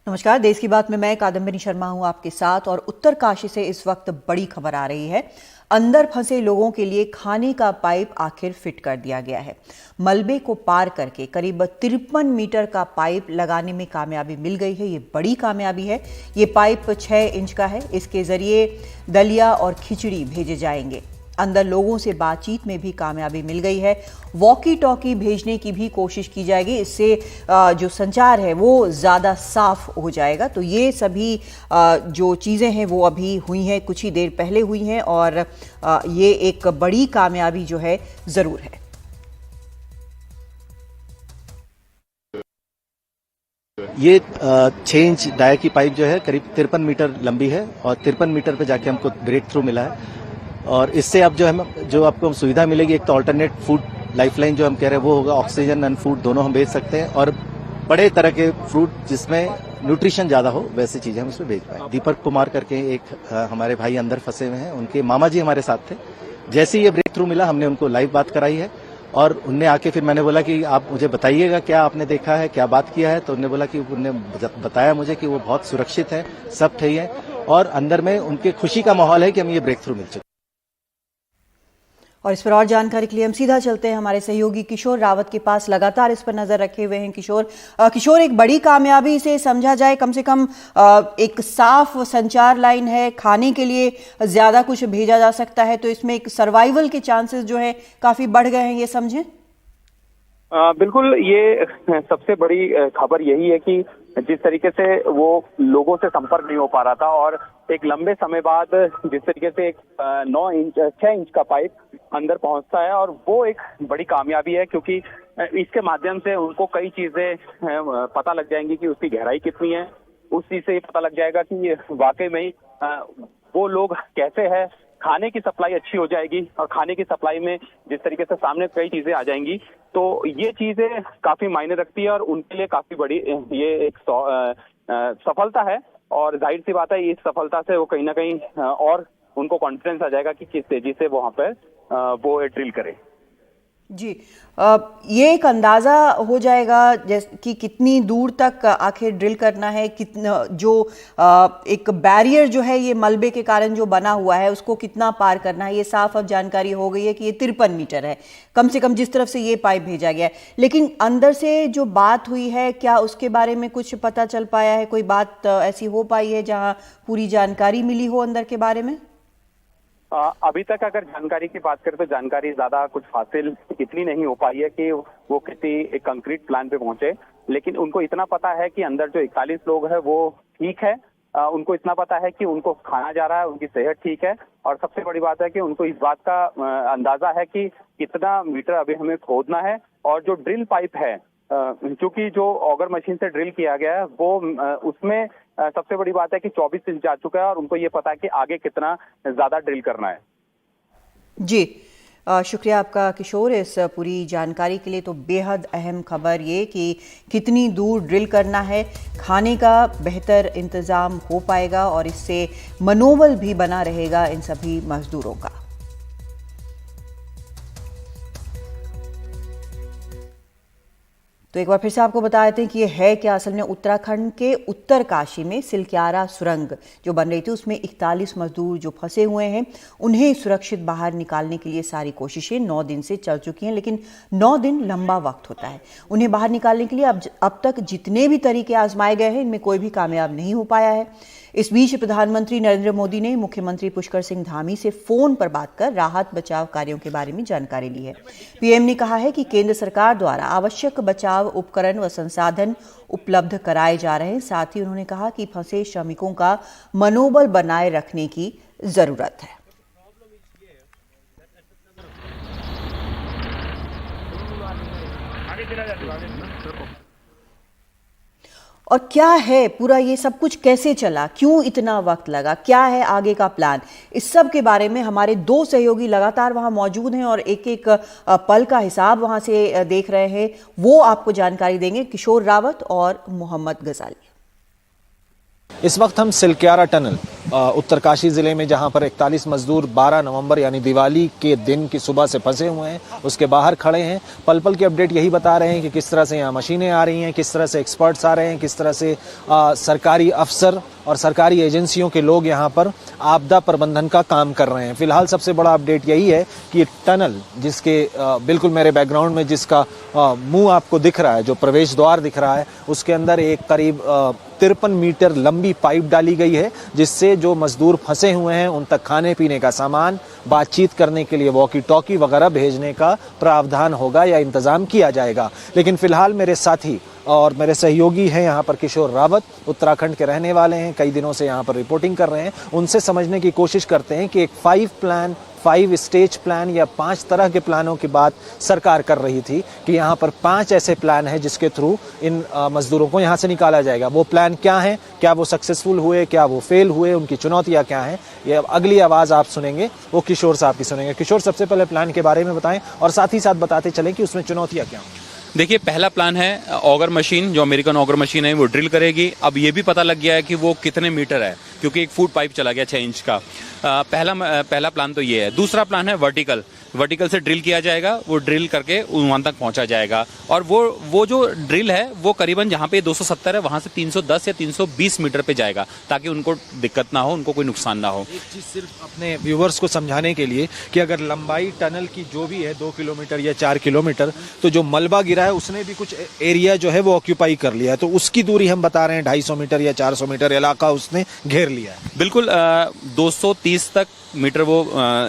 नमस्कार, देश की बात में मैं कादम्बिनी शर्मा हूं आपके साथ। और उत्तरकाशी से इस वक्त बड़ी खबर आ रही है। अंदर फंसे लोगों के लिए खाने का पाइप आखिर फिट कर दिया गया है। मलबे को पार करके करीब 53 मीटर का पाइप लगाने में कामयाबी मिल गई है। ये बड़ी कामयाबी है। ये पाइप 6 इंच का है। इसके जरिए दलिया और खिचड़ी भेजे जाएंगे। अंदर लोगों से बातचीत में भी कामयाबी मिल गई है। वॉकी टॉकी भेजने की भी कोशिश की जाएगी। इससे जो संचार है वो ज़्यादा साफ हो जाएगा। तो ये सभी जो चीज़ें हैं वो अभी हुई हैं, कुछ ही देर पहले हुई हैं, और ये एक बड़ी कामयाबी जो है ज़रूर है। ये 6 इंच डाया की पाइप जो है करीब 53 मीटर लंबी है और 53 मीटर पे जाके हमको ब्रेक थ्रू मिला है। और इससे अब जो आपको सुविधा मिलेगी, एक तो अल्टरनेट फूड लाइफलाइन जो हम कह रहे हैं वो होगा, ऑक्सीजन एंड फूड दोनों हम भेज सकते हैं, और बड़े तरह के फ्रूट जिसमें न्यूट्रिशन ज्यादा हो वैसी चीजें हम इसमें भेज पाए। दीपक कुमार करके एक हमारे भाई अंदर फंसे हुए हैं, उनके मामा जी हमारे साथ थे। जैसे ही ये ब्रेक थ्रू मिला हमने उनको लाइव बात कराई है, और उनने आके फिर मैंने बोला कि आप मुझे बताइएगा क्या आपने देखा है, क्या बात किया है। तो उन्होंने बोला कि उन्होंने बताया मुझे कि वो बहुत सुरक्षित है, सब सही है, और अंदर में उनके खुशी का माहौल है कि हम ये ब्रेक थ्रू मिल चुके। और इस पर और जानकारी के लिए हम सीधा चलते हैं हमारे सहयोगी किशोर रावत के पास। लगातार इस पर नजर रखे हुए हैं किशोर, एक बड़ी कामयाबी इसे समझा जाए। कम से कम एक साफ संचार लाइन है, खाने के लिए ज्यादा कुछ भेजा जा सकता है, तो इसमें एक सर्वाइवल के चांसेस जो है काफी बढ़ गए हैं, ये समझें। बिल्कुल, ये सबसे बड़ी खबर यही है कि जिस तरीके से वो लोगों से संपर्क नहीं हो पा रहा था, और एक लंबे समय बाद जिस तरीके से एक 6 इंच का पाइप अंदर पहुंचता है, और वो एक बड़ी कामयाबी है, क्योंकि इसके माध्यम से उनको कई चीजें पता लग जाएंगी कि उसकी गहराई कितनी है। उस चीज से ये पता लग जाएगा कि वाकई में वो लोग कैसे हैं। खाने की सप्लाई अच्छी हो जाएगी, और खाने की सप्लाई में जिस तरीके से सामने कई चीजें आ जाएंगी, तो ये चीजें काफी मायने रखती है, और उनके लिए काफी बड़ी ये एक सफलता है। और जाहिर सी बात है, इस सफलता से वो कहीं ना कहीं और उनको कॉन्फिडेंस आ जाएगा कि किस तेजी से वहां पर वो ड्रिल करे। जी, ये एक अंदाज़ा हो जाएगा जैसे कि कितनी दूर तक आखिर ड्रिल करना है, कितना जो एक बैरियर जो है ये मलबे के कारण जो बना हुआ है उसको कितना पार करना है। ये साफ अब जानकारी हो गई है कि ये 53 मीटर है कम से कम, जिस तरफ से ये पाइप भेजा गया है। लेकिन अंदर से जो बात हुई है, क्या उसके बारे में कुछ पता चल पाया है? कोई बात ऐसी हो पाई है जहां पूरी जानकारी मिली हो अंदर के बारे में? अभी तक अगर जानकारी की बात करें तो जानकारी ज्यादा कुछ हासिल इतनी नहीं हो पाई है कि वो किसी एक कंक्रीट प्लान पे पहुंचे। लेकिन उनको इतना पता है कि अंदर जो 41 लोग हैं वो ठीक है। उनको इतना पता है कि उनको खाना जा रहा है, उनकी सेहत ठीक है, और सबसे बड़ी बात है कि उनको इस बात का अंदाजा है कि कितना मीटर अभी हमें खोदना है। और जो ड्रिल पाइप है, क्योंकि जो ऑगर मशीन से ड्रिल किया गया है वो उसमें सबसे बड़ी बात है कि 24 इंच जा चुका है, और उनको ये पता है कि आगे कितना ज्यादा ड्रिल करना है। जी, शुक्रिया आपका किशोर इस पूरी जानकारी के लिए। तो बेहद अहम खबर ये कि कितनी दूर ड्रिल करना है, खाने का बेहतर इंतज़ाम हो पाएगा, और इससे मनोबल भी बना रहेगा इन सभी मजदूरों का। तो एक बार फिर से आपको बता देते हैं कि ये है क्या। असल में उत्तराखंड के उत्तरकाशी में सिलक्यारा सुरंग जो बन रही थी, उसमें 41 मजदूर जो फंसे हुए हैं उन्हें सुरक्षित बाहर निकालने के लिए सारी कोशिशें 9 दिन से चल चुकी हैं। लेकिन 9 दिन लंबा वक्त होता है। उन्हें बाहर निकालने के लिए अब तक जितने भी तरीके आजमाए गए हैं, इनमें कोई भी कामयाब नहीं हो पाया है। इस बीच प्रधानमंत्री नरेंद्र मोदी ने मुख्यमंत्री पुष्कर सिंह धामी से फोन पर बात कर राहत बचाव कार्यों के बारे में जानकारी ली है। पीएम ने कहा है कि केंद्र सरकार द्वारा आवश्यक बचाव उपकरण व संसाधन उपलब्ध कराए जा रहे हैं। साथ ही उन्होंने कहा कि फंसे श्रमिकों का मनोबल बनाए रखने की जरूरत है। और क्या है पूरा ये सब कुछ कैसे चला, क्यों इतना वक्त लगा, क्या है आगे का प्लान, इस सब के बारे में हमारे 2 सहयोगी लगातार वहां मौजूद हैं और एक एक पल का हिसाब वहां से देख रहे हैं। वो आपको जानकारी देंगे, किशोर रावत और मोहम्मद गजाली। इस वक्त हम सिलक्यारा टनल उत्तरकाशी ज़िले में, जहां पर 41 मजदूर 12 नवंबर यानी दिवाली के दिन की सुबह से फंसे हुए हैं, उसके बाहर खड़े हैं। पल पल की अपडेट यही बता रहे हैं कि किस तरह से यहाँ मशीनें आ रही हैं, किस तरह से एक्सपर्ट्स आ रहे हैं, किस तरह से सरकारी अफसर और सरकारी एजेंसियों के लोग यहाँ पर आपदा प्रबंधन का काम कर रहे हैं। फिलहाल सबसे बड़ा अपडेट यही है कि टनल, जिसके बिल्कुल मेरे बैकग्राउंड में जिसका मुंह आपको दिख रहा है, जो प्रवेश द्वार दिख रहा है, उसके अंदर एक करीब 53 मीटर लंबी पाइप डाली गई है, जिससे जो मजदूर फंसे हुए हैं उन तक खाने पीने का सामान, बातचीत करने के लिए वॉकी टॉकी वगैरह भेजने का प्रावधान होगा या इंतजाम किया जाएगा। लेकिन फिलहाल मेरे साथी और मेरे सहयोगी हैं यहाँ पर किशोर रावत, उत्तराखंड के रहने वाले हैं, कई दिनों से यहाँ पर रिपोर्टिंग कर रहे हैं। उनसे समझने की कोशिश करते हैं कि एक 5 स्टेज प्लान या 5 तरह के प्लानों की बात सरकार कर रही थी कि यहाँ पर 5 ऐसे प्लान हैं जिसके थ्रू इन मजदूरों को यहाँ से निकाला जाएगा। वो प्लान क्या हैं, क्या वो सक्सेसफुल हुए, क्या वो फेल हुए, उनकी चुनौतियाँ क्या हैं, ये अगली आवाज़ आप सुनेंगे, वो किशोर साहब की सुनेंगे। किशोर, सबसे पहले प्लान के बारे में बताएं और साथ ही साथ बताते चलें कि उसमें चुनौतियाँ क्या हैं। देखिए, पहला प्लान है ऑगर मशीन, जो अमेरिकन ऑगर मशीन है वो ड्रिल करेगी। अब ये भी पता लग गया है कि वो कितने मीटर है, क्योंकि एक फुट पाइप चला गया 6 इंच का। पहला प्लान तो ये है। दूसरा प्लान है वर्टिकल से ड्रिल किया जाएगा, वो ड्रिल करके वहां तक पहुंचा जाएगा। और वो जो ड्रिल है वो करीबन जहां पे 270 है वहां से 310 या 320 मीटर पे जाएगा, ताकि उनको दिक्कत ना हो, उनको कोई नुकसान ना हो। एक चीज सिर्फ अपने व्यूवर्स को समझाने के लिए कि अगर लंबाई टनल की जो भी है 2 किलोमीटर या 4 किलोमीटर, तो जो मलबा गिरा है उसने भी कुछ एरिया जो है वो ऑक्यूपाई कर लिया है, तो उसकी दूरी हम बता रहे हैं 250 मीटर या 400 मीटर इलाका उसने घेर लिया है। बिल्कुल 230 तक मीटर वो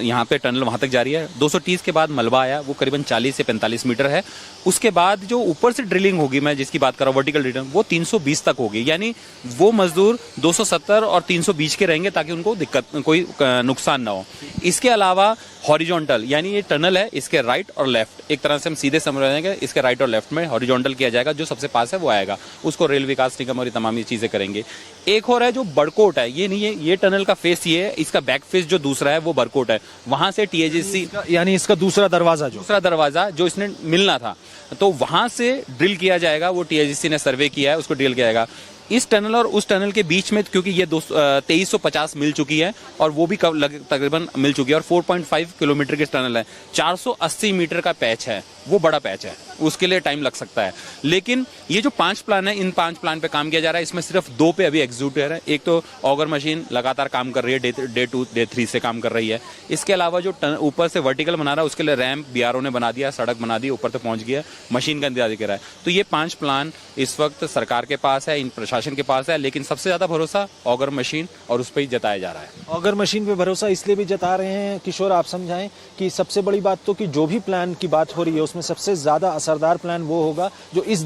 यहाँ पे टनल वहां तक जारी है। 230 के बाद मलबा आया, वो करीबन 40 से 45 मीटर है। उसके बाद जो ऊपर से ड्रिलिंग होगी, मैं जिसकी बात कर रहा हूँ वर्टिकल ड्रिलिंग, वो 320 तक होगी। यानी वो मजदूर 270 और 320 के रहेंगे, ताकि उनको दिक्कत कोई नुकसान ना हो। इसके अलावा हॉरिजॉन्टल, यानी ये टनल है, इसके राइट और लेफ्ट, एक तरह से हम सीधे समझ रहे हैं कि इसके राइट और लेफ्ट में हॉरिजॉन्टल किया जाएगा। जो सबसे पास है वो आएगा, उसको रेल विकास निगम और ये तमाम चीजें करेंगे। एक और है जो बड़कोट है, ये नहीं है, ये टनल का फेस ये है, इसका बैक फेस जो दूसरा है वो बड़कोट है। वहां से टीएजीसी, यानी इसका दूसरा दरवाजा जो इसने मिलना था, तो वहां से ड्रिल किया जाएगा। वो टीएजीसी ने सर्वे किया है, उसको ड्रिल किया जाएगा। इस टनल और उस टनल के बीच में, क्योंकि ये 2350 मिल चुकी है और वो भी तकरीबन मिल चुकी है, और 4.5 किलोमीटर की टनल है। 480 मीटर का पैच है, वो बड़ा पैच है, उसके लिए टाइम लग सकता है। लेकिन ये जो 5 प्लान है, इन 5 प्लान पे काम किया जा रहा है। इसमें सिर्फ 2 पे अभी एग्जीक्यूटिव है। एक तो ऑगर मशीन लगातार काम कर रही है, डे 2 डे 3 से काम कर रही है। इसके अलावा जो ऊपर से वर्टिकल बना रहा है, उसके लिए रैम्प बीआरओ ने बना दिया, सड़क बना दी, ऊपर तक पहुंच गया, मशीन का इंतजार कर रहा है। तो ये 5 प्लान इस वक्त सरकार के पास है, इन प्रशासन के पास है, लेकिन सबसे ज्यादा भरोसा ऑगर मशीन और उस पर ही जताया जा रहा है। ऑगर मशीन पे भरोसा इसलिए भी जता रहे हैं किशोर, आप समझाएं कि सबसे बड़ी बात तो कि जो भी प्लान की बात हो रही है उसमें सबसे ज्यादा असरदार प्लान वो होगा जो इस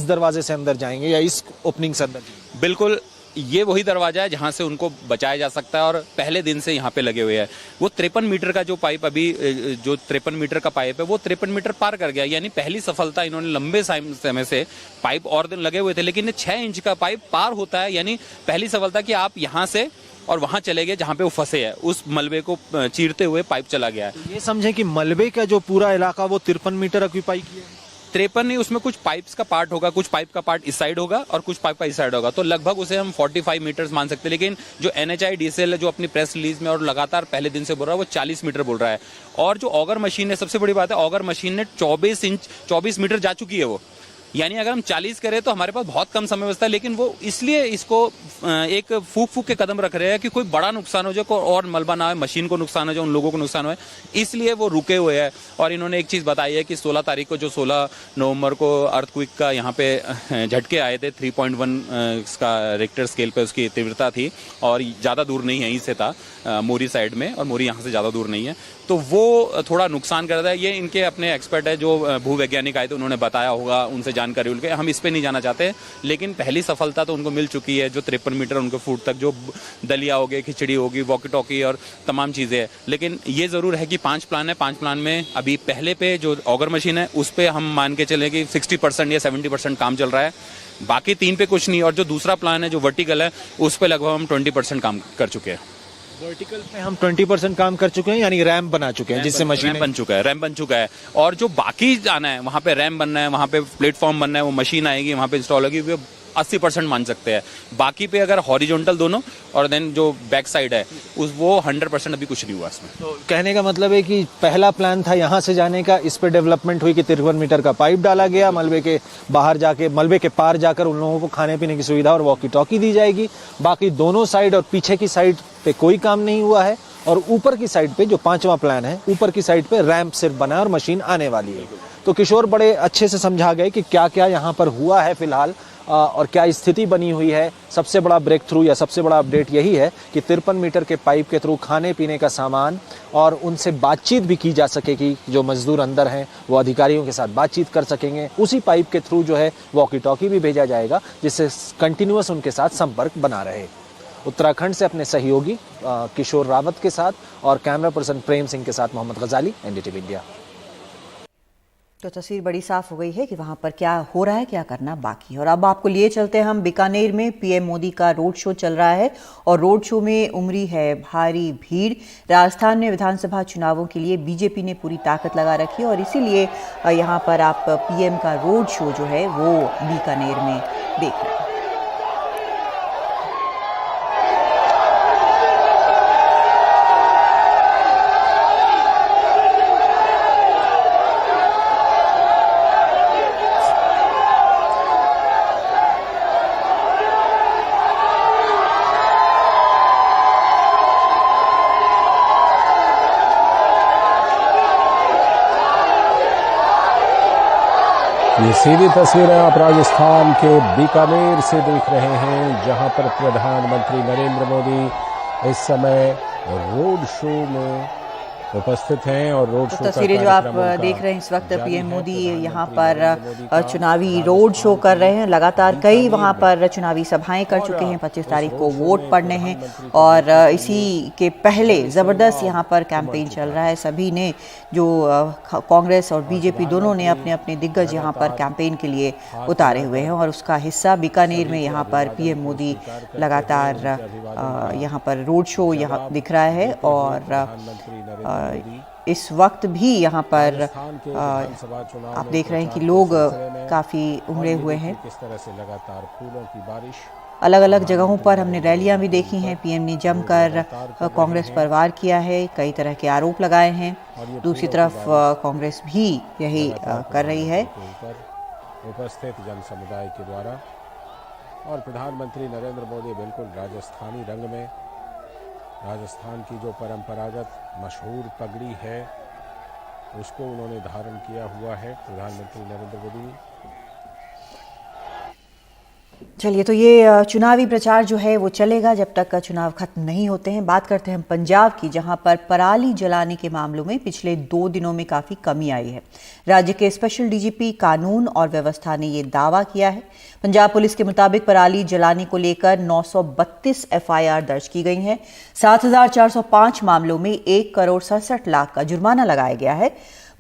दरवाजे से अंदर जाएंगे या इस ओपनिंग से अंदर जाएंगे। बिल्कुल, ये वही दरवाजा है जहां से उनको बचाया जा सकता है, और पहले दिन से यहाँ पे लगे हुए हैं। वो 53 मीटर का जो पाइप, अभी जो 53 मीटर का पाइप है, वो 53 मीटर पार कर गया। यानी पहली सफलता, इन्होंने लंबे समय से पाइप और दिन लगे हुए थे, लेकिन 6 इंच का पाइप पार होता है। यानी पहली सफलता कि आप यहाँ से और वहां चले गए जहां पे वो फंसे है, उस मलबे को चीरते हुए पाइप चला गया है। तो ये समझे कि मलबे का जो पूरा इलाका वो 53 मीटर ऑक्यूपाई किया है। 53 नहीं, उसमें कुछ पाइप्स का पार्ट होगा, कुछ पाइप का पार्ट इस साइड होगा और कुछ पाइप का इस साइड होगा, तो लगभग उसे हम 45 मीटर्स मान सकते हैं। लेकिन जो NHIDCL है, जो अपनी प्रेस रिलीज में और लगातार पहले दिन से बोल रहा है, वो 40 मीटर बोल रहा है। और जो ऑगर मशीन है, सबसे बड़ी बात है, ऑगर मशीन ने 24 मीटर जा चुकी है वो। यानी अगर हम 40 करें तो हमारे पास बहुत कम समय बचता है, लेकिन वो इसलिए इसको एक फूक के कदम रख रहे हैं कि कोई बड़ा नुकसान हो जाए, कोई और मलबा ना हो, मशीन को नुकसान हो जाए, उन लोगों को नुकसान हो, इसलिए वो रुके हुए हैं। और इन्होंने एक चीज बताई है कि 16 तारीख को, जो 16 नवंबर को अर्थक्वेक का यहाँ पे झटके आए थे, 3.1 का रिक्टर स्केल पे उसकी तीव्रता थी, और ज्यादा दूर नहीं है, यहीं से था, मोरी साइड में, और मोरी यहाँ से ज्यादा दूर नहीं है, तो वो थोड़ा नुकसान करता है। ये इनके अपने एक्सपर्ट है जो भूवैज्ञानिक आए थे, उन्होंने बताया होगा, उनसे जानकारी उनके, हम इस पे नहीं जाना चाहते। लेकिन पहली सफलता तो उनको मिल चुकी है, जो 53 मीटर उनके फुट तक जो दलिया होगी, खिचड़ी होगी, वॉकी टॉकी और तमाम चीजें हैं। लेकिन ये जरूर है कि 5 प्लान है, 5 प्लान में अभी पहले पे जो ऑगर मशीन है उस पे हम मान के चले कि 60% या 70% काम चल रहा है, बाकी 3 पे कुछ नहीं। और जो दूसरा प्लान है जो वर्टिकल है, उस पे लगभग हम 20% काम कर चुके हैं। वर्टिकल पे हम 20% काम कर चुके हैं, यानी रैम्प बना चुके हैं, जिससे मशीन रैम्प बन चुका है। और जो बाकी जाना है, वहां पे रैम्प बनना है, वहां पे प्लेटफॉर्म बनना है, वो मशीन आएगी, वहां पे इंस्टॉल होगी, वो 80% मान सकते हैं। बाकी पे अगर हॉरिजॉन्टल दोनों और देन जो बैक साइड है वो 100% अभी कुछ नहीं हुआ इसमें। तो कहने का मतलब है कि पहला प्लान था यहाँ से जाने का, इस पे डेवलपमेंट हुई कि 53 मीटर का पाइप डाला गया, मलबे के बाहर जाके, मलबे के पार जाकर उन लोगों को खाने पीने की सुविधा और वॉकी टॉकी दी जाएगी। बाकी दोनों साइड और पीछे की साइड पे कोई काम नहीं हुआ है, और ऊपर की साइड पे जो 5वां प्लान है, ऊपर की साइड पे रैंप सिर्फ बना और मशीन आने वाली है। तो किशोर बड़े अच्छे से समझा गए कि क्या क्या यहाँ पर हुआ है फिलहाल और क्या स्थिति बनी हुई है। सबसे बड़ा ब्रेक थ्रू या सबसे बड़ा अपडेट यही है कि 53 मीटर के पाइप के थ्रू खाने पीने का सामान और उनसे बातचीत भी की जा सकेगी। जो मजदूर अंदर हैं वो अधिकारियों के साथ बातचीत कर सकेंगे। उसी पाइप के थ्रू जो है वॉकी टॉकी भी भेजा जाएगा, जिससे कंटिन्यूअस उनके साथ संपर्क बना रहे। उत्तराखंड से अपने सहयोगी किशोर रावत के साथ और कैमरा पर्सन प्रेम सिंह के साथ मोहम्मद गजाली, एनडीटीवी इंडिया। तो तस्वीर बड़ी साफ हो गई है कि वहां पर क्या हो रहा है, क्या करना बाकी है। और अब आपको लिए चलते हैं हम बीकानेर में। पीएम मोदी का रोड शो चल रहा है और रोड शो में उमड़ी है भारी भीड़। राजस्थान में विधानसभा चुनावों के लिए बीजेपी ने पूरी ताकत लगा रखी है और इसीलिए यहाँ पर आप पीएम का रोड शो जो है वो बीकानेर में देख रहे हैं। ये सीधी तस्वीरें आप राजस्थान के बीकानेर से देख रहे हैं, जहां पर प्रधानमंत्री नरेंद्र मोदी इस समय रोड शो में उपस्थित हैं और रोड शो तस्वीरें जो आप देख रहे हैं इस वक्त पीएम मोदी यहाँ पर चुनावी रोड शो कर रहे हैं। लगातार कई वहाँ पर चुनावी सभाएं कर चुके हैं। 25 तारीख को वोट पड़ने हैं और इसी के पहले ज़बरदस्त यहाँ पर कैंपेन चल रहा है। सभी ने जो कांग्रेस और बीजेपी दोनों ने अपने अपने दिग्गज यहाँ पर कैंपेन के लिए उतारे हुए हैं और उसका हिस्सा बीकानेर में यहाँ पर पीएम मोदी लगातार यहाँ पर रोड शो यहाँ दिख रहा है। और इस वक्त भी यहाँ पर आप देख रहे हैं कि लोग काफ़ी उमड़े हुए हैं। अलग अलग जगहों पर हमने रैलियां भी देखी हैं। पीएम ने जमकर कांग्रेस पर वार किया है, कई तरह के आरोप लगाए हैं। दूसरी तरफ कांग्रेस भी यही कर रही है। उपस्थित जन समुदाय के द्वारा और प्रधानमंत्री नरेंद्र मोदी बिल्कुल राजस्थानी रंग में, राजस्थान की जो परंपरागत मशहूर पगड़ी है उसको उन्होंने धारण किया हुआ है प्रधानमंत्री नरेंद्र मोदी। चलिए, तो ये चुनावी प्रचार जो है वो चलेगा जब तक का चुनाव खत्म नहीं होते हैं। बात करते हैं हम पंजाब की, जहां पर पराली जलाने के मामलों में पिछले 2 दिनों में काफ़ी कमी आई है। राज्य के स्पेशल डीजीपी कानून और व्यवस्था ने ये दावा किया है। पंजाब पुलिस के मुताबिक पराली जलाने को लेकर 932 एफआईआर दर्ज की गई हैं। 7405 मामलों में 1 करोड़ 67 लाख का जुर्माना लगाया गया है।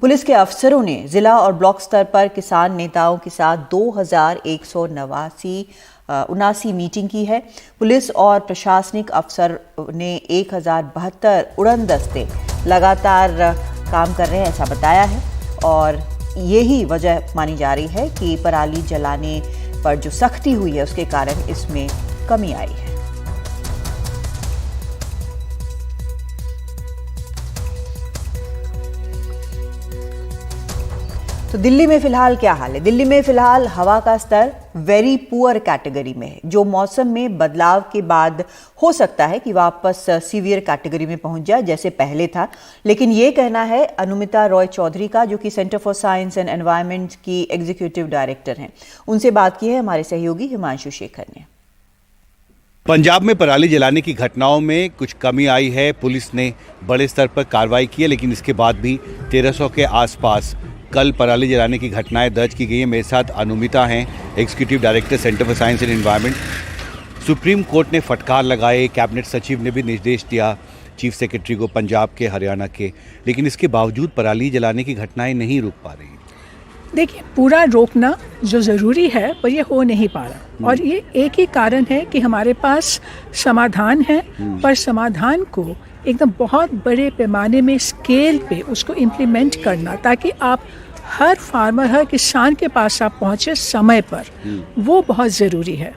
पुलिस के अफसरों ने जिला और ब्लॉक स्तर पर किसान नेताओं के साथ 2179 मीटिंग की है। पुलिस और प्रशासनिक अफसर ने 1072 उड़न दस्ते लगातार काम कर रहे हैं, ऐसा बताया है। और यही वजह मानी जा रही है कि पराली जलाने पर जो सख्ती हुई है उसके कारण इसमें कमी आई है। तो दिल्ली में फिलहाल क्या हाल है? दिल्ली में फिलहाल हवा का स्तर वेरी पुअर कैटेगरी में है, जो मौसम में बदलाव के बाद हो सकता है कि वापस सीवियर कैटेगरी में पहुंच जाए जैसे पहले था। लेकिन ये कहना है अनुमिता रॉय चौधरी का, जो कि centre for science and environment की एग्जीक्यूटिव डायरेक्टर हैं। उनसे बात की है हमारे सहयोगी हिमांशु शेखर ने। पंजाब में पराली जलाने की घटनाओं में कुछ कमी आई है। पुलिस ने बड़े स्तर पर कार्रवाई की है, लेकिन इसके बाद भी 1300 के आसपास कल पराली जलाने की घटनाएं दर्ज की गई हैं। मेरे साथ अनुमिता हैं, executive director centre for science and environment. Supreme court ने फटकार लगाए, कैबिनेट सचिव ने भी निर्देश दिया चीफ सेक्रेटरी को पंजाब के, हरियाणा के, लेकिन इसके बावजूद पराली जलाने की घटनाएं नहीं रुक पा रही। देखिए, पूरा रोकना जो ज़रूरी है पर ये हो नहीं पा रहा, और ये एक ही कारण है कि हमारे पास समाधान है, पर समाधान को एकदम बहुत बड़े पैमाने में स्केल पे उसको इम्प्लीमेंट करना, ताकि आप हर फार्मर, हर किसान के पास आप पहुँचे समय पर, वो बहुत ज़रूरी है।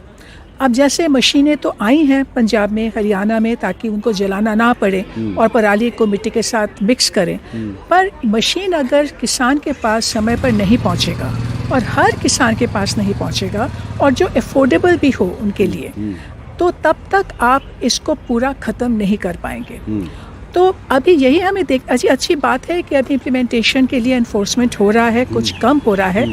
अब जैसे मशीनें तो आई हैं पंजाब में, हरियाणा में, ताकि उनको जलाना ना पड़े और पराली को मिट्टी के साथ मिक्स करें, पर मशीन अगर किसान के पास समय पर नहीं पहुंचेगा और हर किसान के पास नहीं पहुंचेगा और जो अफोर्डेबल भी हो उनके लिए, तो तब तक आप इसको पूरा ख़त्म नहीं कर पाएंगे। तो अभी यही हमें अच्छी बात है कि अभी इम्प्लीमेंटेशन के लिए एनफोर्समेंट हो रहा है, कुछ कम हो रहा है,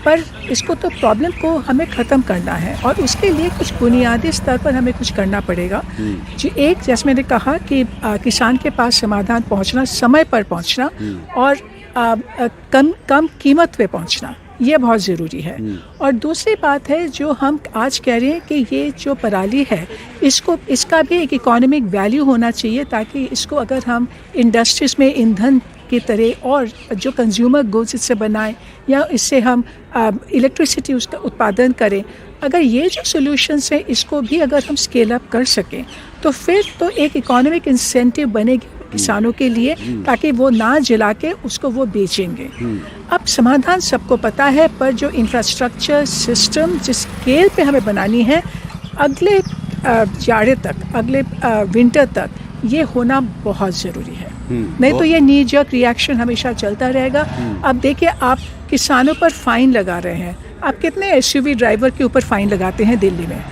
पर इसको तो प्रॉब्लम को हमें ख़त्म करना है और उसके लिए कुछ बुनियादी स्तर पर हमें कुछ करना पड़ेगा। जी, एक जैसे मैंने कहा कि किसान के पास समाधान पहुंचना, समय पर पहुंचना और कम कीमत पे पहुंचना, ये बहुत ज़रूरी है। और दूसरी बात है जो हम आज कह रहे हैं कि ये जो पराली है, इसका भी एक इकोनॉमिक वैल्यू होना चाहिए, ताकि इसको अगर हम इंडस्ट्रीज़ में ईंधन की तरह और जो कंज्यूमर गुड्स इससे बनाएं या इससे हम इलेक्ट्रिसिटी उसका उत्पादन करें, अगर ये जो सॉल्यूशंस हैं इसको भी अगर हम स्केल अप कर सकें तो फिर तो एक इकोनॉमिक इंसेंटिव बनेगी किसानों के लिए, ताकि वो ना जला के उसको वो बेचेंगे। अब समाधान सबको पता है, पर जो इंफ्रास्ट्रक्चर सिस्टम जिस स्केल पे हमें बनानी है, अगले जाड़े तक, अगले विंटर तक ये होना बहुत ज़रूरी है। नहीं तो ये नी जर्क रिएक्शन हमेशा चलता रहेगा। अब देखिए, आप किसानों पर फाइन लगा रहे हैं, आप कितने एसयूवी ड्राइवर के ऊपर फाइन लगाते हैं दिल्ली में,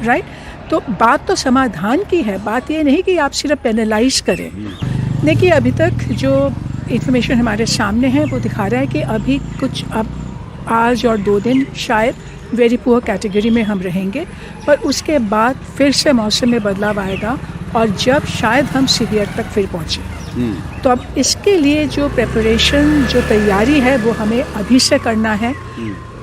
राइट? तो बात तो समाधान की है, बात ये नहीं कि आप सिर्फ पेनलाइज करें। देखिए, अभी तक जो इन्फॉर्मेशन हमारे सामने है वो दिखा रहा है कि अभी कुछ, अब आज और 2 दिन शायद वेरी पुअर कैटेगरी में हम रहेंगे, पर उसके बाद फिर से मौसम में बदलाव आएगा और जब शायद हम सीवियर तक फिर पहुँचे। तो अब इसके लिए जो प्रिपरेशन, जो तैयारी है, वो हमें अभी से करना है।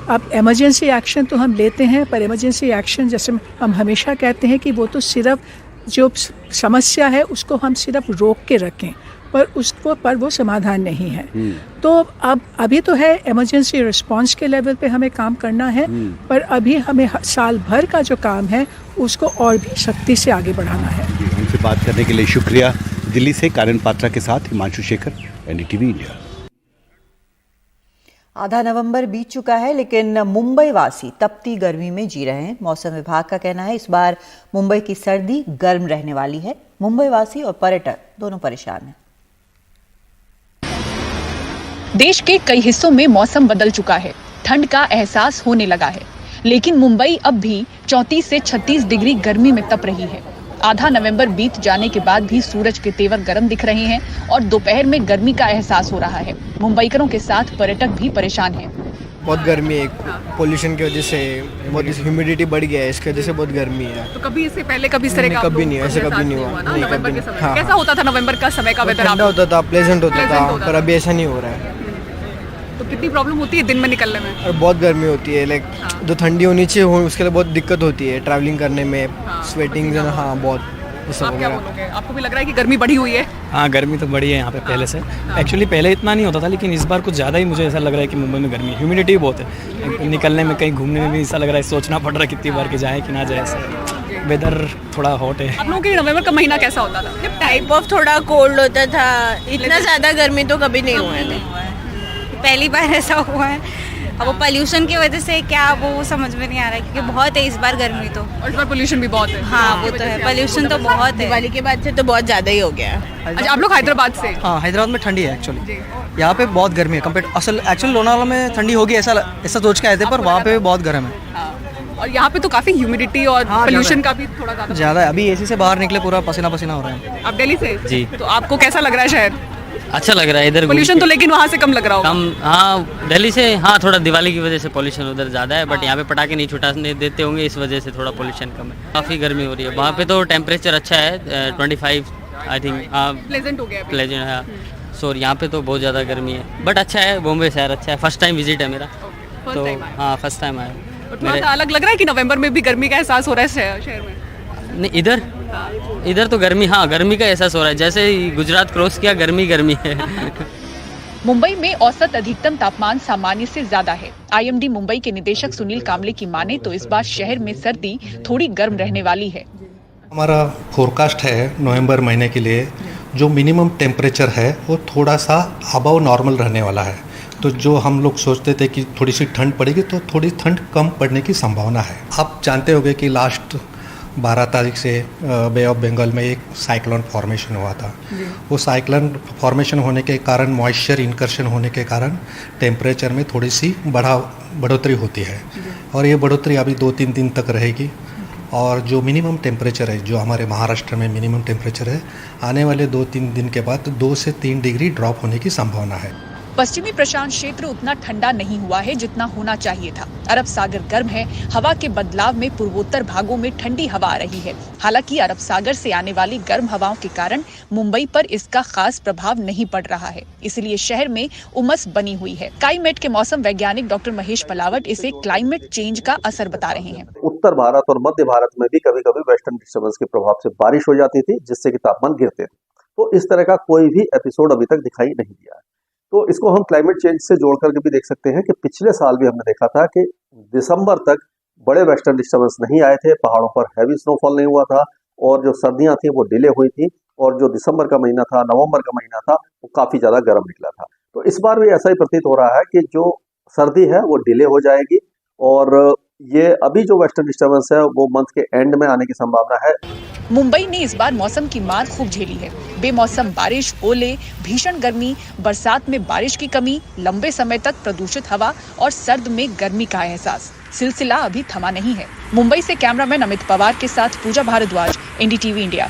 अब इमरजेंसी एक्शन तो हम लेते हैं, पर इमरजेंसी एक्शन जैसे हम हमेशा कहते हैं कि वो तो सिर्फ जो समस्या है उसको हम सिर्फ रोक के रखें, पर वो समाधान नहीं है। तो अब अभी तो है इमरजेंसी रिस्पांस के लेवल पे हमें काम करना है, पर अभी हमें साल भर का जो काम है उसको और भी सख्ती से आगे बढ़ाना है। हमसे बात करने के लिए शुक्रिया। दिल्ली से कानन पात्रा के साथ हिमांशु शेखर, एनडीटीवी इंडिया। आधा नवंबर बीत चुका है, लेकिन मुंबई वासी तपती गर्मी में जी रहे हैं। मौसम विभाग का कहना है इस बार मुंबई की सर्दी गर्म रहने वाली है। मुंबई वासी और पर्यटक दोनों परेशान हैं। देश के कई हिस्सों में मौसम बदल चुका है, ठंड का एहसास होने लगा है, लेकिन मुंबई अब भी 34 से 36 डिग्री गर्मी में तप रही है। आधा नवंबर बीत जाने के बाद भी सूरज के तेवर गर्म दिख रहे हैं और दोपहर में गर्मी का एहसास हो रहा है। मुंबईकरों के साथ पर्यटक भी परेशान हैं। बहुत गर्मी है, पोल्यूशन की वजह से बहुत ह्यूमिडिटी बढ़ गया है, इसकी वजह से बहुत गर्मी है। तो कभी इससे पहले कभी इस तरह का कभी नहीं, ऐसे कभी नहीं हुआ। नवंबर के समय कैसा होता था? नवंबर का समय का वेदर ठंडा होता था, प्लेजेंट होता था, पर अभी ऐसा नहीं हो रहा है। तो कितनी प्रॉब्लम होती है दिन में निकलने में? और बहुत गर्मी होती है, लाइक जो ठंडी होनी चाहिए उसके लिए बहुत दिक्कत होती है ट्रैवलिंग करने में, स्वेटिंग, हाँ बहुत। आप क्या बोलोगे? आपको भी लग रहा है कि गर्मी बढ़ी हुई है? हाँ, गर्मी तो बढ़ी है यहाँ पे पहले से। एक्चुअली पहले इतना नहीं होता था, लेकिन इस बार कुछ ज़्यादा ही मुझे ऐसा लग रहा है कि मुंबई में गर्मी है। ह्यूमिडिटी बहुत है, निकलने में, कहीं घूमने में भी ऐसा लग रहा है, सोचना पड़ रहा है कितनी बार कि जाए कि ना जाए। ऐसा वेदर थोड़ा हॉट है। आप लोगों के नवंबर का महीना कैसा होता था? टाइप ऑफ थोड़ा कोल्ड होता था, इतना ज़्यादा गर्मी तो कभी नहीं हुआ है। पहली बार ऐसा हुआ है। अब वो पोल्यूशन की वजह से क्या, वो समझ में नहीं आ रहा है, क्योंकि बहुत है इस बार गर्मी तो। और इस बार पोल्यूशन भी बहुत है। हाँ, वो तो है, पोल्यूशन तो बहुत है। दिवाली के बाद से तो बहुत ज़्यादा ही हो गया है। अच्छा, आप लोग हैदराबाद से? हाँ, हैदराबाद में ठंडी है एक्चुअली। यहाँ पे बहुत गर्मी है कंपेयर, एक्चुअली लोनावाला में ठंडी होगी ऐसा सोच के आए थे, पर वहाँ पे बहुत गर्म है। और यहाँ पे तो काफी ह्यूमिडिटी और पोल्यूशन का भी थोड़ा ज़्यादा है। अभी एसी से बाहर निकले पूरा पसीना पसीना हो रहा है। आप दिल्ली से? जी। तो आपको कैसा लग रहा है शहर? अच्छा लग रहा है इधर। पोल्यूशन तो लेकिन वहाँ से कम लग रहा होगा। कम, हाँ, दिल्ली से हाँ, थोड़ा दिवाली की वजह से पोल्यूशन उधर ज़्यादा है, बट यहाँ पे पटाखे नहीं छुटाने देते होंगे, इस वजह से थोड़ा पोल्यूशन कम है। काफ़ी गर्मी हो रही है वहाँ पे, तो टेम्परेचर अच्छा है 25 आई थिंक प्लेजेंट हो गया, प्लेजेंट है। सो यहाँ पे तो बहुत ज़्यादा गर्मी है, बट अच्छा है। बॉम्बे शहर अच्छा है, फर्स्ट टाइम विजिट है मेरा, तो हाँ फर्स्ट टाइम आया। अलग लग रहा है कि नवंबर में भी गर्मी का एहसास हो रहा है शहर में? नहीं, इधर तो गर्मी, हाँ गर्मी का एहसास हो रहा है। जैसे ही गुजरात क्रॉस किया, गर्मी है। मुंबई में औसत अधिकतम तापमान सामान्य से ज्यादा है। आईएमडी मुंबई के निदेशक सुनील कामले की माने तो इस बार शहर में सर्दी थोड़ी गर्म रहने वाली है। हमारा फोरकास्ट है नवंबर महीने के लिए, जो मिनिमम टेम्परेचर है वो थोड़ा सा अबव नॉर्मल रहने वाला है। तो जो हम लोग सोचते थे कि थोड़ी सी ठंड पड़ेगी तो थोड़ी ठंड कम पड़ने की संभावना है। आप जानते होंगे कि लास्ट 12 तारीख से बे ऑफ बंगाल में एक साइक्लोन फॉर्मेशन हुआ था। वो साइक्लोन फॉर्मेशन होने के कारण, मॉइस्चर इनकर्शन होने के कारण टेम्परेचर में थोड़ी सी बढ़ोतरी होती है और ये बढ़ोतरी अभी 2-3 दिन तक रहेगी। और जो मिनिमम टेम्परेचर है, जो हमारे महाराष्ट्र में मिनिमम टेम्परेचर है, आने वाले 2-3 दिन के बाद 2 से 3 डिग्री ड्रॉप होने की संभावना है। पश्चिमी प्रशांत क्षेत्र उतना ठंडा नहीं हुआ है जितना होना चाहिए था। अरब सागर गर्म है, हवा के बदलाव में पूर्वोत्तर भागों में ठंडी हवा आ रही है। हालांकि अरब सागर से आने वाली गर्म हवाओं के कारण मुंबई पर इसका खास प्रभाव नहीं पड़ रहा है, इसलिए शहर में उमस बनी हुई है। स्काईमेट के मौसम वैज्ञानिक डॉक्टर महेश पलावट इसे क्लाइमेट चेंज का असर बता रहे हैं। उत्तर भारत और मध्य भारत में भी कभी कभी वेस्टर्न डिस्टर्बेंस के प्रभाव से बारिश हो जाती थी, जिससे कि तापमान गिरते थे। तो इस तरह का कोई भी एपिसोड अभी तक दिखाई नहीं दिया है। तो इसको हम क्लाइमेट चेंज से जोड़ करके भी देख सकते हैं कि पिछले साल भी हमने देखा था कि दिसंबर तक बड़े वेस्टर्न डिस्टर्बेंस नहीं आए थे, पहाड़ों पर हैवी स्नोफॉल नहीं हुआ था और जो सर्दियां थी वो डिले हुई थी और जो दिसंबर का महीना था, नवंबर का महीना था, वो काफी ज्यादा गर्म निकला था। तो इस बार भी ऐसा ही प्रतीत हो रहा है कि जो सर्दी है वो डिले हो जाएगी और ये अभी जो वेस्टर्न डिस्टर्बेंस है वो मंथ के एंड में आने की संभावना है। मुंबई ने इस बार मौसम की मार खूब झेली है। बेमौसम बारिश, ओले, भीषण गर्मी, बरसात में बारिश की कमी, लंबे समय तक प्रदूषित हवा और सर्द में गर्मी का एहसास। सिलसिला अभी थमा नहीं है। मुंबई से कैमरामैन अमित पवार के साथ पूजा भारद्वाज, एनडीटीवी इंडिया।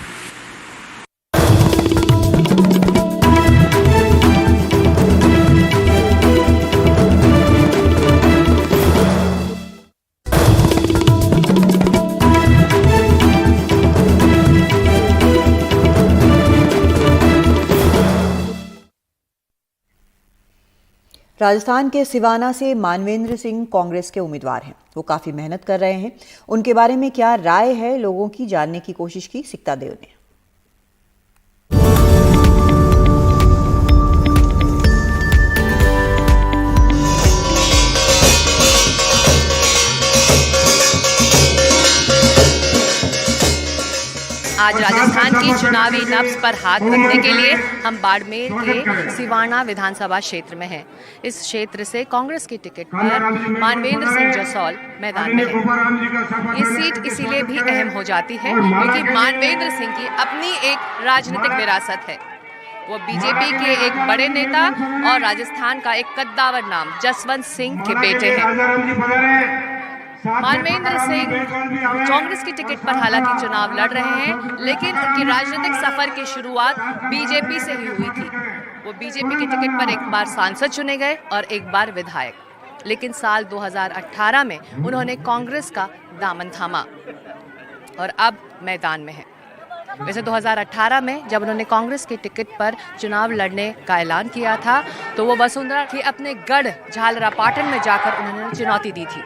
राजस्थान के सिवाना से मानवेंद्र सिंह कांग्रेस के उम्मीदवार हैं। वो काफी मेहनत कर रहे हैं। उनके बारे में क्या राय है लोगों की, जानने की कोशिश की सिकता देव ने। आज राजस्थान की चुनावी नब्ज पर हाथ रखने के लिए हम बाड़मेर के सिवाना विधानसभा क्षेत्र में हैं। इस क्षेत्र से कांग्रेस की टिकट पर मानवेंद्र सिंह जसौल मैदान में हैं। ये सीट इसीलिए भी अहम हो जाती है क्योंकि मानवेंद्र सिंह की अपनी एक राजनीतिक विरासत है। वो बीजेपी के एक बड़े नेता और राजस्थान का एक कद्दावर नाम जसवंत सिंह के बेटे हैं। मानवेंद्र सिंह कांग्रेस की टिकट पर हालांकि चुनाव लड़ रहे हैं, लेकिन उनकी राजनीतिक सफर की शुरुआत बीजेपी से ही हुई थी। वो बीजेपी की टिकट पर एक बार सांसद चुने गए और एक बार विधायक। लेकिन साल 2018 में उन्होंने कांग्रेस का दामन थामा और अब मैदान में है। वैसे 2018 में जब उन्होंने कांग्रेस की टिकट पर चुनाव लड़ने का ऐलान किया था तो वो वसुंधरा के अपने गढ़ झालरापाटन में जाकर उन्होंने चुनौती दी थी।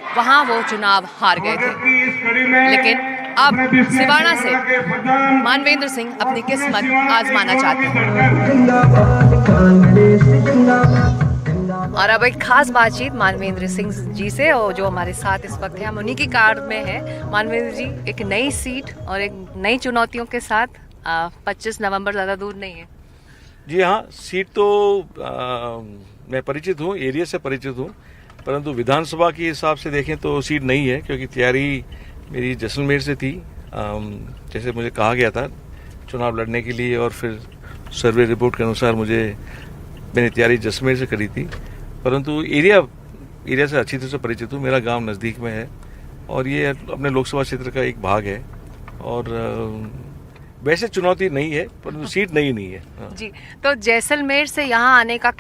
वहां वो चुनाव हार गए थे, लेकिन अब सिवाना से मानवेंद्र सिंह अपनी किस्मत आजमाना चाहते हैं। और अब एक खास बातचीत मानवेंद्र सिंह जी से, और जो हमारे साथ इस वक्त है, हम उन्हीं की कार में हैं। मानवेंद्र जी, एक नई सीट और एक नई चुनौतियों के साथ 25 नवंबर ज़्यादा दूर नहीं है। जी हाँ, सीट तो मैं परिचित हूँ, एरिया से परिचित हूँ, परंतु विधानसभा के हिसाब से देखें तो सीट नहीं है, क्योंकि तैयारी मेरी जैसलमेर से थी। जैसे मुझे कहा गया था चुनाव लड़ने के लिए, और फिर सर्वे रिपोर्ट के अनुसार मैंने तैयारी जैसलमेर से करी थी। परंतु एरिया से अच्छी तरह से परिचित हूँ। मेरा गांव नज़दीक में है और ये अपने लोकसभा क्षेत्र का एक भाग है। और वैसे चुनौती नहीं है, परंतु सीट नहीं है। जी, तो जैसलमेर से यहाँ आने का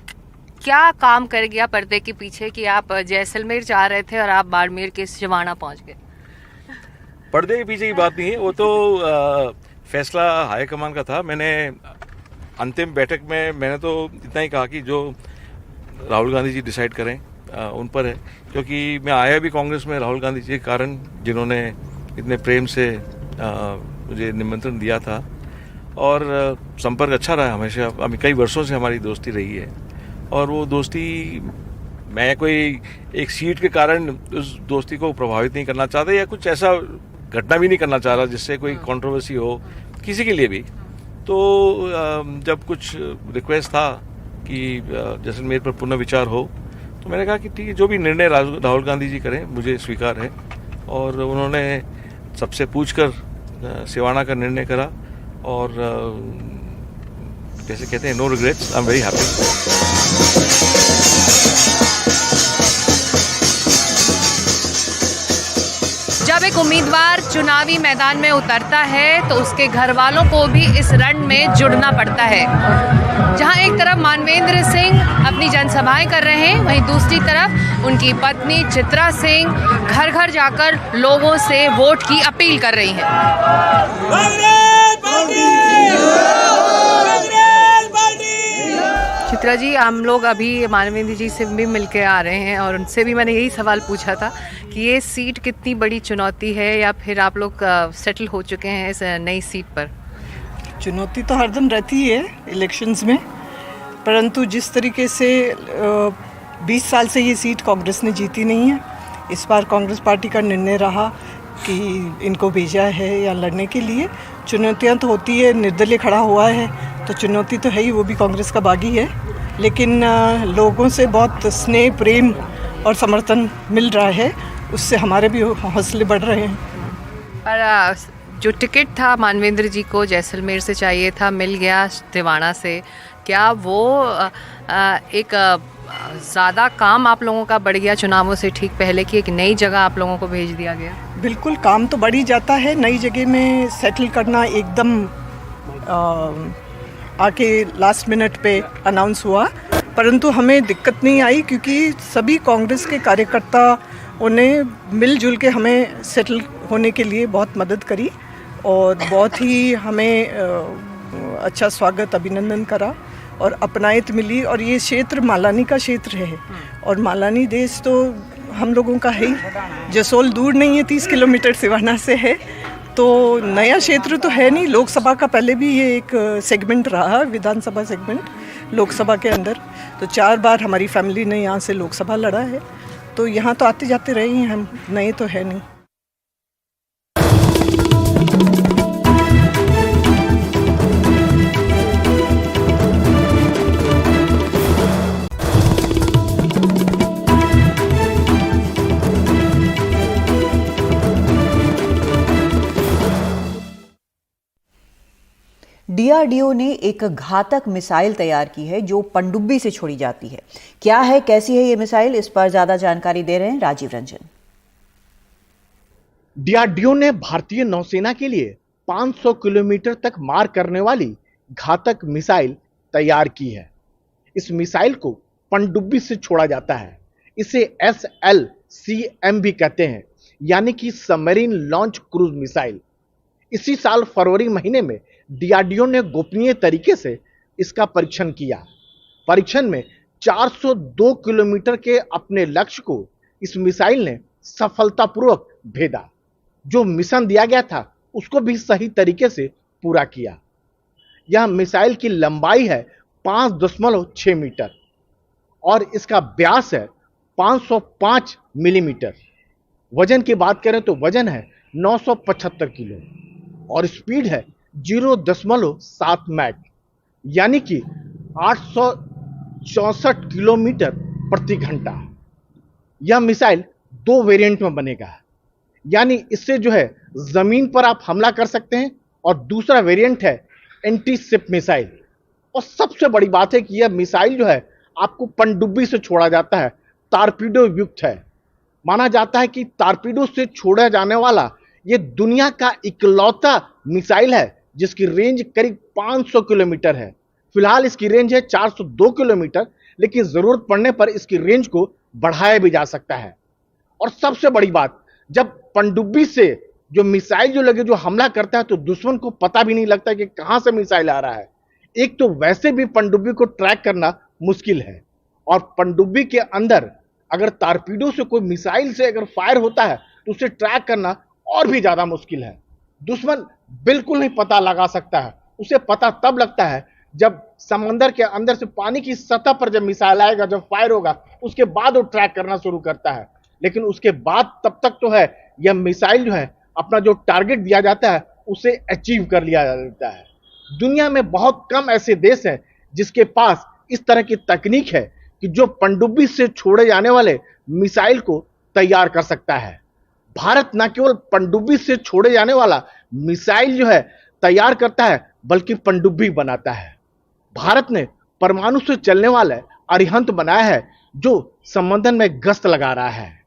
क्या काम कर गया पर्दे के पीछे कि आप जैसलमेर जा रहे थे और आप बाड़मेर के सिवाना पहुंच गए? पर्दे के पीछे की बात नहीं है, वो तो फैसला हाईकमान का था। मैंने अंतिम बैठक में मैंने तो इतना ही कहा कि जो राहुल गांधी जी डिसाइड करें उन पर है, क्योंकि मैं आया भी कांग्रेस में राहुल गांधी जी के कारण, जिन्होंने इतने प्रेम से मुझे निमंत्रण दिया था और संपर्क अच्छा रहा हमेशा। अभी कई वर्षों से हमारी दोस्ती रही है और वो दोस्ती, मैं कोई एक सीट के कारण उस दोस्ती को प्रभावित नहीं करना चाहता या कुछ ऐसा घटना भी नहीं करना चाह रहा जिससे कोई कंट्रोवर्सी हो किसी के लिए भी। तो जब कुछ रिक्वेस्ट था कि जैसलमेर पर पुनर्विचार हो। तो मैंने कहा कि ठीक है, जो भी निर्णय राहुल गांधी जी करें मुझे स्वीकार है। और उन्होंने सबसे पूछकर सिवाना का निर्णय करा और जैसे कहते हैं no regrets, I am very happy. जब एक उम्मीदवार चुनावी मैदान में उतरता है तो उसके घर वालों को भी इस रण में जुड़ना पड़ता है। जहां एक तरफ मानवेंद्र सिंह अपनी जनसभाएं कर रहे हैं, वहीं दूसरी तरफ उनकी पत्नी चित्रा सिंह घर घर जाकर लोगों से वोट की अपील कर रही हैं। चित्रा जी, हम लोग अभी मानवेंद्र जी से भी मिलके आ रहे हैं और उनसे भी मैंने यही सवाल पूछा था कि ये सीट कितनी बड़ी चुनौती है या फिर आप लोग सेटल हो चुके हैं इस नई सीट पर? चुनौती तो हरदम रहती है इलेक्शंस में, परंतु जिस तरीके से 20 साल से ये सीट कांग्रेस ने जीती नहीं है, इस बार कांग्रेस पार्टी का निर्णय रहा कि इनको भेजा है या लड़ने के लिए। चुनौतियां तो होती है, निर्दलीय खड़ा हुआ है तो चुनौती तो है ही, वो भी कांग्रेस का बागी है, लेकिन लोगों से बहुत स्नेह, प्रेम और समर्थन मिल रहा है, उससे हमारे भी हौसले बढ़ रहे हैं। पर जो टिकट था मानवेंद्र जी को जैसलमेर से चाहिए था, मिल गया तिवाना से, क्या वो एक ज़्यादा काम आप लोगों का बढ़ गया चुनावों से ठीक पहले की एक नई जगह आप लोगों को भेज दिया गया? बिल्कुल, काम तो बढ़ ही जाता है। नई जगह में सेटल करना एकदम आके लास्ट मिनट पे अनाउंस हुआ, परंतु हमें दिक्कत नहीं आई क्योंकि सभी कांग्रेस के कार्यकर्ता उन्हें मिलजुल के हमें सेटल होने के लिए बहुत मदद करी और बहुत ही हमें अच्छा स्वागत, अभिनंदन करा और अपनायत मिली। और ये क्षेत्र मालानी का क्षेत्र है और मालानी देश तो हम लोगों का है ही। जसोल दूर नहीं है, 30 किलोमीटर सिवाना से है, तो नया क्षेत्र तो है नहीं। लोकसभा का पहले भी ये एक सेगमेंट रहा, विधानसभा सेगमेंट लोकसभा के अंदर, तो 4 बार हमारी फैमिली ने यहाँ से लोकसभा लड़ा है, तो यहाँ तो आते जाते रहे हैं हम, नए तो है नहीं। डीआरडीओ ने एक घातक मिसाइल तैयार की है जो पनडुब्बी से छोड़ी जाती है। क्या है, कैसी है ये मिसाइल, इस पर ज्यादा जानकारी दे रहे हैं राजीव रंजन। डीआरडीओ ने भारतीय नौसेना के लिए 500 किलोमीटर तक मार करने वाली घातक मिसाइल तैयार की है। इस मिसाइल को पनडुब्बी से छोड़ा जाता है। इसे SLCM भी कहते हैं, यानी कि सबमरीन लॉन्च क्रूज मिसाइल। इसी साल फरवरी महीने में डीआरडीओ ने गोपनीय तरीके से इसका परीक्षण किया। परीक्षण में 402 किलोमीटर के अपने लक्ष्य को इस मिसाइल ने सफलतापूर्वक भेदा। जो मिशन दिया गया था उसको भी सही तरीके से पूरा किया। यह मिसाइल की लंबाई है 5.6 मीटर और इसका व्यास है 505 मिलीमीटर। वजन की बात करें तो वजन है 975 किलो और स्पीड है 0.7 मैक, यानी कि 864 किलोमीटर प्रति घंटा। यह मिसाइल 2 वेरिएंट में बनेगा, यानी इससे जो है जमीन पर आप हमला कर सकते हैं और दूसरा वेरिएंट है एंटी शिप मिसाइल। और सबसे बड़ी बात है कि यह मिसाइल जो है आपको पनडुब्बी से छोड़ा जाता है, टारपीडो युक्त है। माना जाता है कि टारपीडो से छोड़ा जाने वाला यह दुनिया का इकलौता मिसाइल है जिसकी रेंज करीब 500 किलोमीटर है। फिलहाल इसकी रेंज है 402 किलोमीटर, लेकिन जरूरत पड़ने पर इसकी रेंज को बढ़ाया भी जा सकता है। और सबसे बड़ी बात, जब पनडुब्बी से जो मिसाइल जो लगे, जो हमला करता है, तो दुश्मन को पता भी नहीं लगता कि कहां से मिसाइल आ रहा है। एक तो वैसे भी पनडुब्बी को ट्रैक करना मुश्किल है और पनडुब्बी के अंदर अगर टारपीडो से कोई मिसाइल से अगर फायर होता है तो उसे ट्रैक करना और भी ज्यादा मुश्किल है। दुश्मन बिल्कुल नहीं पता लगा सकता है। उसे पता तब लगता है जब समंदर के अंदर से पानी की सतह पर जब मिसाइल आएगा, जब फायर होगा, उसके बाद वो ट्रैक करना शुरू करता है। लेकिन उसके बाद तब तक तो है यह मिसाइल जो है अपना जो टारगेट दिया जाता है उसे अचीव कर लिया जाता है। दुनिया में बहुत कम ऐसे देश हैं जिसके पास इस तरह की तकनीक है कि जो पनडुब्बी से छोड़े जाने वाले मिसाइल को तैयार कर सकता है। भारत न केवल पनडुब्बी से छोड़े जाने वाला मिसाइल जो है तैयार करता है, बल्कि पनडुब्बी बनाता है। भारत ने परमाणु से चलने वाला अरिहंत बनाया है जो समंदर में गश्त लगा रहा है।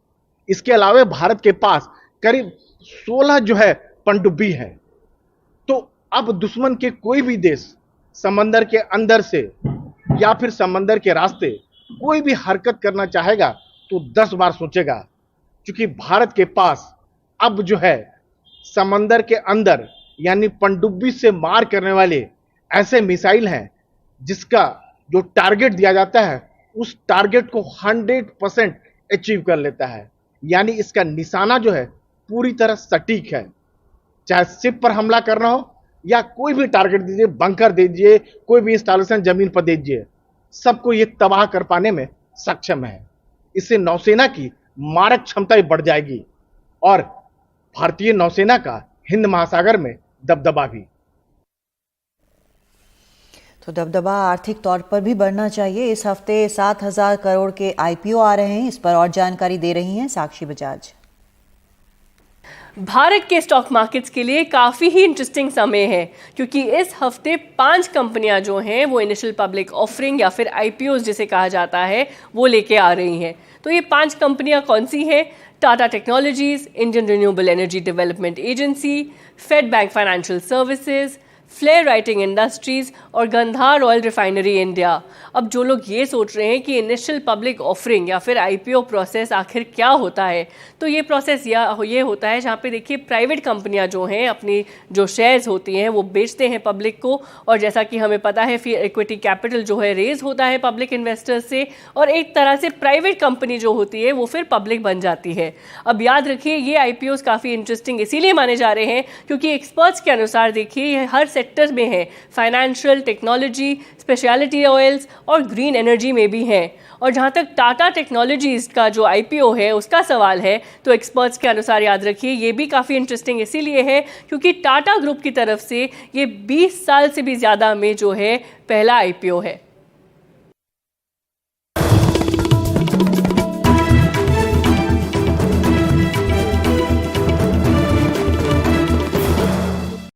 इसके अलावा भारत के पास करीब 16 जो है पनडुब्बी है। तो अब दुश्मन के कोई भी देश समंदर के अंदर से या फिर समंदर के रास्ते कोई भी हरकत करना चाहेगा तो 10 बार सोचेगा, क्योंकि भारत के पास अब जो है समंदर के अंदर यानी पनडुब्बी से मार करने वाले ऐसे मिसाइल हैं जिसका जो टारगेट दिया जाता है उस टारगेट को 100% अचीव कर लेता है। यानी इसका निशाना जो है पूरी तरह सटीक है। चाहे शिप पर हमला करना हो या कोई भी टारगेट दीजिए, बंकर दीजिए, कोई भी इंस्टॉलेशन जमीन पर दीजिए, सबको ये तबाह कर पाने में सक्षम है। इससे नौसेना की मारक क्षमता भी बढ़ जाएगी और भारतीय नौसेना का हिंद महासागर में दबदबा भी। तो दबदबा आर्थिक तौर पर भी बढ़ना चाहिए। इस हफ्ते 7,000 करोड़ के आईपीओ आ रहे हैं। इस पर और जानकारी दे रही हैं साक्षी बजाज। भारत के स्टॉक मार्केट्स के लिए काफ़ी ही इंटरेस्टिंग समय है, क्योंकि इस हफ्ते 5 कंपनियां जो हैं वो इनिशियल पब्लिक ऑफरिंग या फिर आईपीओ जिसे कहा जाता है वो लेके आ रही हैं। तो ये 5 कंपनियां कौन सी हैं? Tata technologies, Indian renewable energy development agency, Fed bank financial services, Flair writing industries और गंधार ऑयल रिफाइनरी इंडिया। अब जो लोग ये सोच रहे हैं कि इनिशियल पब्लिक ऑफरिंग या फिर आईपीओ प्रोसेस आखिर क्या होता है, तो ये प्रोसेस ये होता है जहाँ पे देखिए प्राइवेट कंपनियाँ जो हैं अपनी जो शेयर्स होती हैं वो बेचते हैं पब्लिक को, और जैसा कि हमें पता है फिर इक्विटी कैपिटल जो है रेज होता है पब्लिक इन्वेस्टर्स से, और एक तरह से प्राइवेट कंपनी जो होती है वो फिर पब्लिक बन जाती है। अब याद रखिए ये आईपीओस काफ़ी इंटरेस्टिंग इसीलिए माने जा रहे हैं क्योंकि एक्सपर्ट्स के अनुसार देखिए ये हर सेक्टर्स में है, फाइनेंशियल, टेक्नोलॉजी, स्पेशलिटी ऑयल्स और ग्रीन एनर्जी में भी हैं। और जहाँ तक टाटा टेक्नोलॉजीज का जो आईपीओ है उसका सवाल है, तो एक्सपर्ट्स के अनुसार याद रखिए ये भी काफ़ी इंटरेस्टिंग इसीलिए है क्योंकि टाटा ग्रुप की तरफ से ये 20 साल से भी ज़्यादा में जो है पहला आईपीओ है।